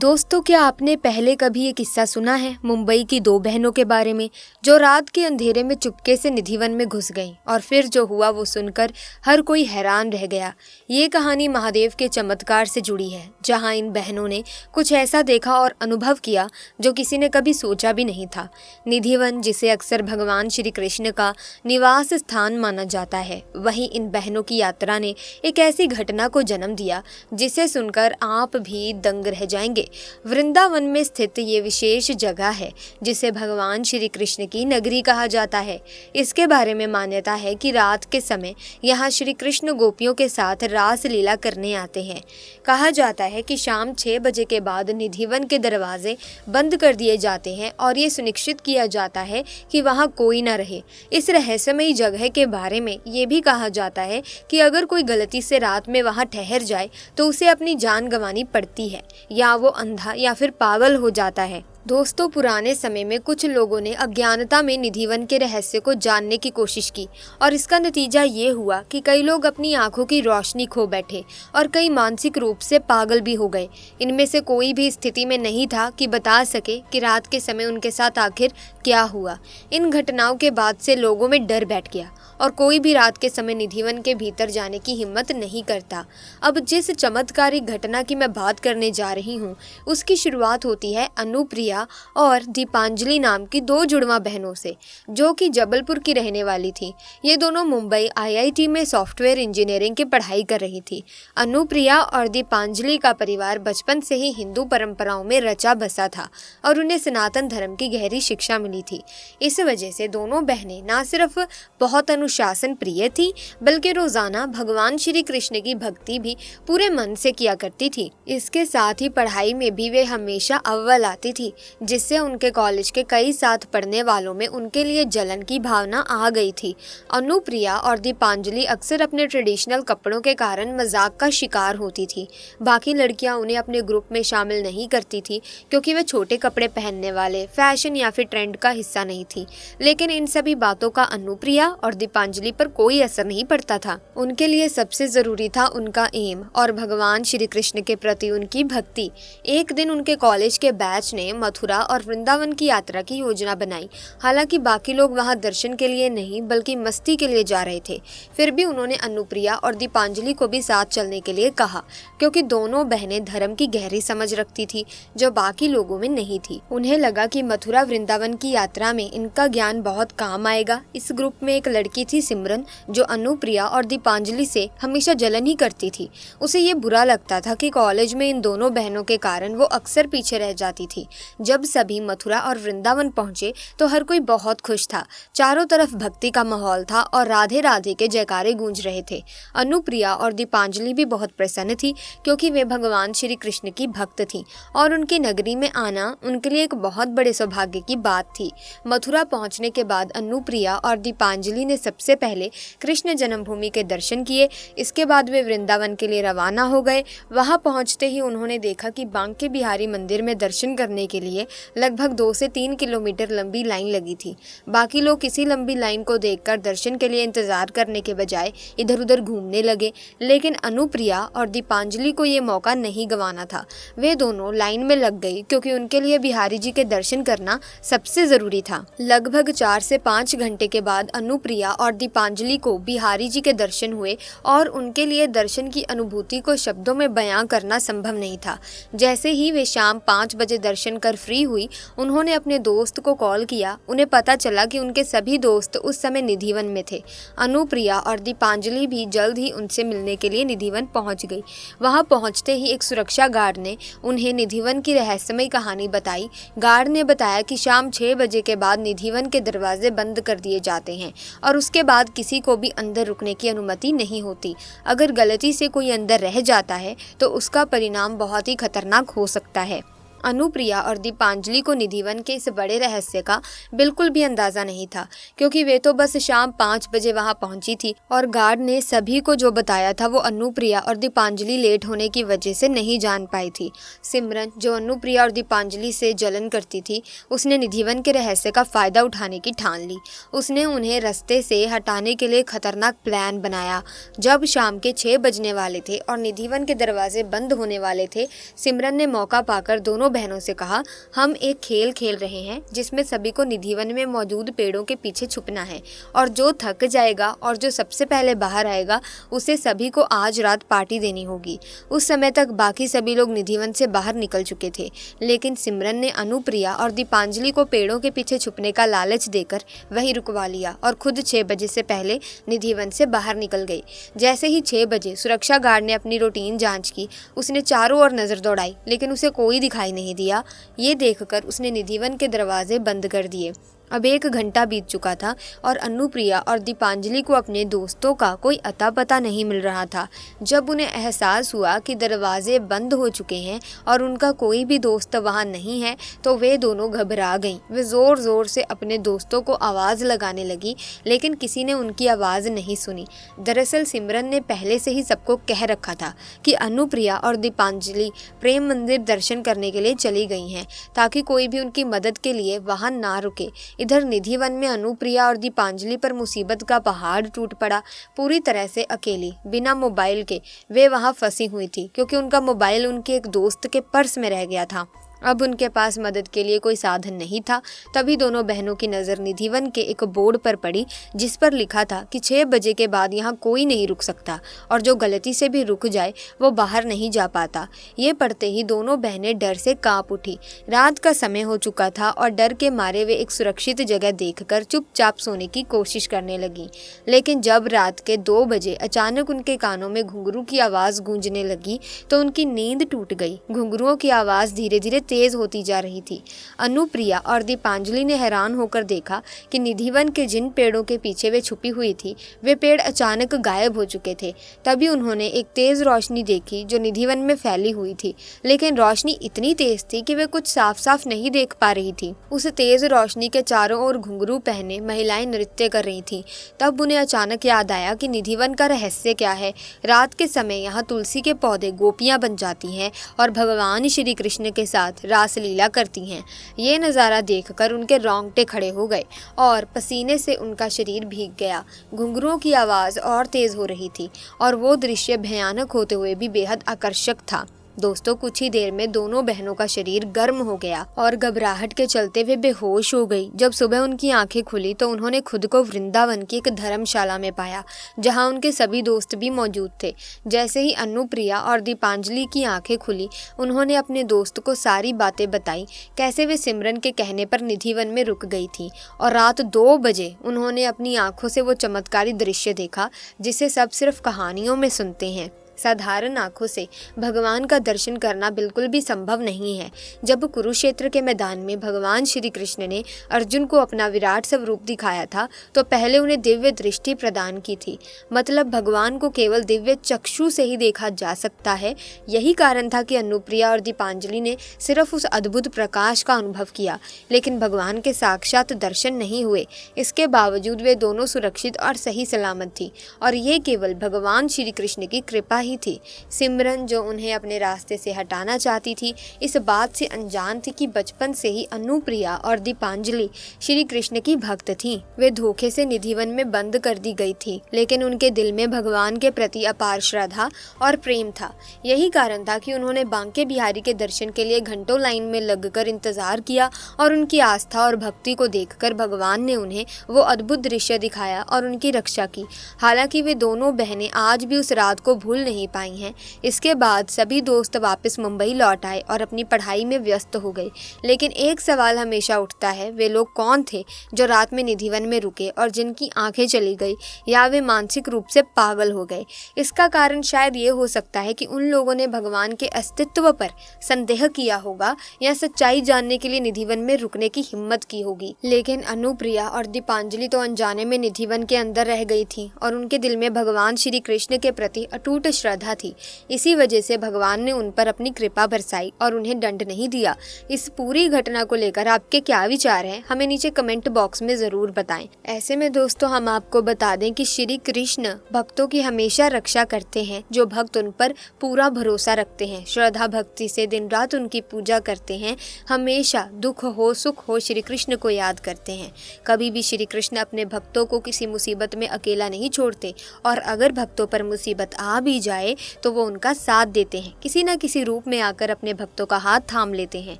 दोस्तों, क्या आपने पहले कभी ये किस्सा सुना है मुंबई की दो बहनों के बारे में जो रात के अंधेरे में चुपके से निधिवन में घुस गईं और फिर जो हुआ वो सुनकर हर कोई हैरान रह गया। ये कहानी महादेव के चमत्कार से जुड़ी है, जहां इन बहनों ने कुछ ऐसा देखा और अनुभव किया जो किसी ने कभी सोचा भी नहीं था। निधिवन, जिसे अक्सर भगवान श्री कृष्ण का निवास स्थान माना जाता है, वहीं इन बहनों की यात्रा ने एक ऐसी घटना को जन्म दिया जिसे सुनकर आप भी दंग रह जाएंगे। वृंदावन में स्थित ये विशेष जगह है जिसे भगवान श्री कृष्ण की नगरी कहा जाता है। इसके बारे में मान्यता है कि रात के समय यहाँ श्री कृष्ण गोपियों के साथ रास लीला करने आते हैं। कहा जाता है कि शाम 6 बजे के बाद निधिवन के दरवाजे बंद कर दिए जाते हैं और ये सुनिश्चित किया जाता है कि वहाँ कोई न रहे। इस रहस्यमयी जगह के बारे में ये भी कहा जाता है कि अगर कोई गलती से रात में वहाँ ठहर जाए तो उसे अपनी जान गंवानी पड़ती है, या वो अंधा या फिर पागल हो जाता है। दोस्तों, पुराने समय में कुछ लोगों ने अज्ञानता में निधिवन के रहस्य को जानने की कोशिश की और इसका नतीजा ये हुआ कि कई लोग अपनी आंखों की रोशनी खो बैठे और कई मानसिक रूप से पागल भी हो गए। इनमें से कोई भी स्थिति में नहीं था कि बता सके कि रात के समय उनके साथ आखिर क्या हुआ। इन घटनाओं के बाद से लोगों में डर बैठ गया और कोई भी रात के समय निधिवन के भीतर जाने की हिम्मत नहीं करता। अब जिस चमत्कारिक घटना की मैं बात करने जा रही हूँ उसकी शुरुआत होती है अनुप्रिया और दीपांजलि नाम की दो जुड़वा बहनों से, जो कि जबलपुर की रहने वाली थी। ये दोनों मुंबई आईआईटी में सॉफ्टवेयर इंजीनियरिंग की पढ़ाई कर रही थी। अनुप्रिया और दीपांजलि का परिवार बचपन से ही हिंदू परंपराओं में रचा बसा था और उन्हें सनातन धर्म की गहरी शिक्षा मिली थी। इस वजह से दोनों बहनें न सिर्फ बहुत अनुशासन प्रिय थी, बल्कि रोजाना भगवान श्री कृष्ण की भक्ति भी पूरे मन से किया करती थी। इसके साथ ही पढ़ाई में भी वे हमेशा अव्वल आती थी, जिससे उनके कॉलेज के कई साथ पढ़ने वालों में उनके लिए जलन की भावना आ गई थी। अनुप्रिया और दीपांजलि अक्सर अपने ट्रेडिशनल कपड़ों के कारण मजाक का शिकार होती थी। बाकी लड़कियां उन्हें अपने ग्रुप में शामिल नहीं करती थी क्योंकि वे छोटे कपड़े पहनने वाले, फैशन या फिर ट्रेंड का हिस्सा नहीं थी। लेकिन इन सभी बातों का अनुप्रिया और दीपांजलि पर कोई असर नहीं पड़ता था। उनके लिए सबसे जरूरी था उनका एम और भगवान श्री कृष्ण के प्रति उनकी भक्ति। एक दिन उनके कॉलेज के बैच ने मथुरा और वृंदावन की यात्रा की योजना बनाई। हालांकि बाकी लोग वहां दर्शन के लिए नहीं बल्कि मस्ती के लिए जा रहे थे। फिर भी उन्होंने अनुप्रिया और दीपांजलि को भी साथ चलने के लिए कहा, क्योंकि दोनों बहनें धर्म की गहरी समझ रखती थी जो बाकी लोगों में नहीं थी। उन्हें लगा कि मथुरा वृंदावन की यात्रा में इनका ज्ञान बहुत काम आएगा। इस ग्रुप में एक लड़की थी सिमरन, जो अनुप्रिया और दीपांजलि से हमेशा जलन ही करती थी। उसे ये बुरा लगता था कि कॉलेज में इन दोनों बहनों के कारण वो अक्सर पीछे रह जाती थी। जब सभी मथुरा और वृंदावन पहुंचे तो हर कोई बहुत खुश था। चारों तरफ भक्ति का माहौल था और राधे राधे के जयकारे गूंज रहे थे। अनुप्रिया और दीपांजलि भी बहुत प्रसन्न थी क्योंकि वे भगवान श्री कृष्ण की भक्त थी और उनकी नगरी में आना उनके लिए एक बहुत बड़े सौभाग्य की बात थी। मथुरा पहुंचने के बाद अनुप्रिया और दीपांजलि ने सबसे पहले कृष्ण जन्मभूमि के दर्शन किए। इसके बाद वे वृंदावन के लिए रवाना हो गए। वहां पहुंचते ही उन्होंने देखा कि बांके बिहारी मंदिर में दर्शन करने के लिए लगभग 2 से 3 किलोमीटर लंबी लाइन लगी थी। बाकी लोग इसी लंबी लाइन को देखकर दर्शन के लिए इंतजार करने के बजाय इधर उधर घूमने लगे, लेकिन अनुप्रिया और दीपांजलि को ये मौका नहीं गंवाना था। वे दोनों लाइन में लग गई क्योंकि उनके लिए बिहारी जी के दर्शन करना सबसे जरूरी था। लगभग 4 से 5 घंटे के बाद अनुप्रिया और दीपांजलि को बिहारी जी के दर्शन हुए और उनके लिए दर्शन की अनुभूति को शब्दों में बयां करना संभव नहीं था। जैसे ही वे शाम 5 बजे दर्शन कर फ्री हुई, उन्होंने अपने दोस्त को कॉल किया। उन्हें पता चला कि उनके सभी दोस्त उस समय निधिवन में थे। अनुप्रिया और दीपांजलि भी जल्द ही उनसे मिलने के लिए निधिवन पहुंच गई। वहां पहुंचते ही एक सुरक्षा गार्ड ने उन्हें निधिवन की रहस्यमयी कहानी बताई। गार्ड ने बताया कि शाम 6 बजे के बाद निधिवन के दरवाजे बंद कर दिए जाते हैं और उसके बाद किसी को भी अंदर रुकने की अनुमति नहीं होती। अगर गलती से कोई अंदर रह जाता है तो उसका परिणाम बहुत ही खतरनाक हो सकता है। अनुप्रिया और दीपांजलि को निधिवन के इस बड़े रहस्य का बिल्कुल भी अंदाजा नहीं था, क्योंकि वे तो बस शाम 5 बजे वहां पहुंची थी और गार्ड ने सभी को जो बताया था वो अनुप्रिया और दीपांजलि लेट होने की वजह से नहीं जान पाई थी। सिमरन, जो अनुप्रिया और दीपांजलि से जलन करती थी, उसने निधिवन के रहस्य का फायदा उठाने की ठान ली। उसने उन्हें रास्ते से हटाने के लिए खतरनाक प्लान बनाया। जब शाम के 6 बजने वाले थे और निधिवन के दरवाजे बंद होने वाले थे, सिमरन ने मौका पाकर दोनों बहनों से कहा, हम एक खेल खेल रहे हैं जिसमें सभी को निधिवन में मौजूद पेड़ों के पीछे छुपना है और जो थक जाएगा और जो सबसे पहले बाहर आएगा उसे सभी को आज रात पार्टी देनी होगी। उस समय तक बाकी सभी लोग निधिवन से बाहर निकल चुके थे, लेकिन सिमरन ने अनुप्रिया और दीपांजलि को पेड़ों के पीछे छुपने का लालच देकर वहीं रुकवा लिया और खुद 6 बजे से पहले निधिवन से बाहर निकल गई। जैसे ही 6 बजे सुरक्षा गार्ड ने अपनी रूटीन जांच की, उसने चारों ओर नजर दौड़ाई, लेकिन उसे कोई दिखाई नहीं दिया। ये देखकर उसने निधिवन के दरवाजे बंद कर दिए। अब 1 घंटा बीत चुका था और अनुप्रिया और दीपांजलि को अपने दोस्तों का कोई अता पता नहीं मिल रहा था। जब उन्हें एहसास हुआ कि दरवाजे बंद हो चुके हैं और उनका कोई भी दोस्त वहां नहीं है, तो वे दोनों घबरा गईं। वे ज़ोर ज़ोर से अपने दोस्तों को आवाज़ लगाने लगी, लेकिन किसी ने उनकी आवाज़ नहीं सुनी। दरअसल सिमरन ने पहले से ही सबको कह रखा था कि अनुप्रिया और दीपांजलि प्रेम मंदिर दर्शन करने के लिए चली गई हैं, ताकि कोई भी उनकी मदद के लिए वहां ना रुके। इधर निधिवन में अनुप्रिया और दीपांजलि पर मुसीबत का पहाड़ टूट पड़ा। पूरी तरह से अकेली, बिना मोबाइल के वे वहां फंसी हुई थी, क्योंकि उनका मोबाइल उनके एक दोस्त के पर्स में रह गया था। अब उनके पास मदद के लिए कोई साधन नहीं था। तभी दोनों बहनों की नज़र निधिवन के एक बोर्ड पर पड़ी, जिस पर लिखा था कि 6 बजे के बाद यहाँ कोई नहीं रुक सकता और जो गलती से भी रुक जाए वो बाहर नहीं जा पाता। ये पढ़ते ही दोनों बहनें डर से कांप उठी। रात का समय हो चुका था और डर के मारे वे एक सुरक्षित जगह देखकर चुपचाप सोने की कोशिश करने लगी। लेकिन जब रात के 2 बजे अचानक उनके कानों में घुंघरू की आवाज़ गूंजने लगी तो उनकी नींद टूट गई। घुंघरुओं की आवाज़ धीरे धीरे तेज होती जा रही थी। अनुप्रिया और दीपांजलि ने हैरान होकर देखा कि निधिवन के जिन पेड़ों के पीछे वे छुपी हुई थी, वे पेड़ अचानक गायब हो चुके थे। तभी उन्होंने एक तेज रोशनी देखी जो निधिवन में फैली हुई थी, लेकिन रोशनी इतनी तेज थी कि वे कुछ साफ साफ नहीं देख पा रही थी। उस तेज रोशनी के चारों ओर घुंघरू पहने महिलाएं नृत्य कर रही थी। तब उन्हें अचानक याद आया कि निधिवन का रहस्य क्या है। रात के समय यहाँ तुलसी के पौधे गोपियां बन जाती हैं और भगवान श्री कृष्ण के साथ रासलीला करती हैं। ये नज़ारा देखकर उनके रोंगटे खड़े हो गए और पसीने से उनका शरीर भीग गया। घुंघरुओं की आवाज़ और तेज़ हो रही थी और वो दृश्य भयानक होते हुए भी बेहद आकर्षक था। दोस्तों, कुछ ही देर में दोनों बहनों का शरीर गर्म हो गया और घबराहट के चलते वे बेहोश हो गई। जब सुबह उनकी आंखें खुली तो उन्होंने खुद को वृंदावन की एक धर्मशाला में पाया, जहां उनके सभी दोस्त भी मौजूद थे। जैसे ही अनुप्रिया और दीपांजलि की आंखें खुली, उन्होंने अपने दोस्त को सारी बातें बताई, कैसे वे सिमरन के कहने पर निधिवन में रुक गई थी और रात 2 बजे उन्होंने अपनी आंखों से वो चमत्कारी दृश्य देखा जिसे सब सिर्फ कहानियों में सुनते हैं। साधारण आंखों से भगवान का दर्शन करना बिल्कुल भी संभव नहीं है। जब कुरुक्षेत्र के मैदान में भगवान श्री कृष्ण ने अर्जुन को अपना विराट स्वरूप दिखाया था, तो पहले उन्हें दिव्य दृष्टि प्रदान की थी। मतलब भगवान को केवल दिव्य चक्षु से ही देखा जा सकता है। यही कारण था कि अनुप्रिया और दीपांजलि ने सिर्फ उस अद्भुत प्रकाश का अनुभव किया, लेकिन भगवान के साक्षात दर्शन नहीं हुए। इसके बावजूद वे दोनों सुरक्षित और सही सलामत थी और ये केवल भगवान श्री कृष्ण की कृपा थी। सिमरन, जो उन्हें अपने रास्ते से हटाना चाहती थी, इस बात से अनजान थी कि बचपन से ही अनुप्रिया और दीपांजलि श्री कृष्ण की भक्त थीं। वे धोखे से निधिवन में बंद कर दी गई थी, लेकिन उनके दिल में भगवान के प्रति अपार श्रद्धा और प्रेम था। यही कारण था कि उन्होंने बांके बिहारी के दर्शन के लिए घंटों लाइन में लगकर इंतजार किया और उनकी आस्था और भक्ति को देखकर भगवान ने उन्हें वो अद्भुत दृश्य दिखाया और उनकी रक्षा की। हालांकि वे दोनों बहनें आज भी उस रात को भूल नहीं पाई हैं। इसके बाद सभी दोस्त वापस मुंबई लौट आए और अपनी पढ़ाई में व्यस्त हो गए। लेकिन एक सवाल हमेशा उठता है, वे लोग कौन थे जो रात में निधिवन में रुके और जिनकी आंखें चली गई या वे मानसिक रूप से पागल हो गए। इसका कारण शायद ये हो सकता है कि उन लोगों ने भगवान के अस्तित्व पर संदेह किया होगा या सच्चाई जानने के लिए निधिवन में रुकने की हिम्मत की होगी। लेकिन अनुप्रिया और दीपांजलि तो अनजाने में निधिवन के अंदर रह गई थी और उनके दिल में भगवान श्री कृष्ण के प्रति अटूट श्रद्धा थी। इसी वजह से भगवान ने उन पर अपनी कृपा बरसाई और उन्हें दंड नहीं दिया। इस पूरी घटना को लेकर आपके क्या विचार हैं, हमें नीचे कमेंट बॉक्स में जरूर बताएं। ऐसे में दोस्तों हम आपको बता दें कि श्री कृष्ण भक्तों की हमेशा रक्षा करते हैं। जो भक्त उन पर पूरा भरोसा रखते हैं, श्रद्धा भक्ति से दिन रात उनकी पूजा करते हैं, हमेशा दुख हो सुख हो श्री कृष्ण को याद करते हैं। कभी भी श्री कृष्ण अपने भक्तों को किसी मुसीबत में अकेला नहीं छोड़ते और अगर भक्तों पर मुसीबत आ भी जाए तो वो उनका साथ देते हैं। किसी न किसी रूप में आकर अपने भक्तों का हाथ थाम लेते हैं।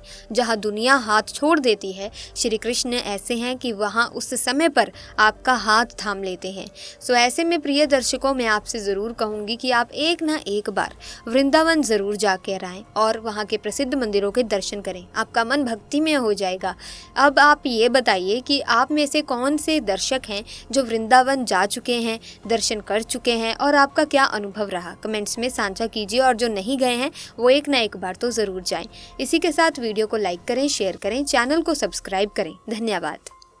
जहाँ दुनिया हाथ छोड़ देती है, श्री कृष्ण ऐसे हैं कि वहाँ उस समय पर आपका हाथ थाम लेते हैं। सो ऐसे में प्रिय दर्शकों, मैं आपसे ज़रूर कहूँगी कि आप एक ना एक बार वृंदावन ज़रूर जाकर आएँ और वहाँ के प्रसिद्ध मंदिरों के दर्शन करें। आपका मन भक्ति में हो जाएगा। अब आप ये बताइए कि आप में से कौन से दर्शक हैं जो वृंदावन जा चुके हैं, दर्शन कर चुके हैं और आपका क्या अनुभव रहा, कमेंट्स में साझा कीजिए। और जो नहीं गए हैं वो एक ना एक बार तो ज़रूर जाएं। इसी के साथ वीडियो को लाइक करें, शेयर करें, चैनल को सब्सक्राइब करें। धन्यवाद।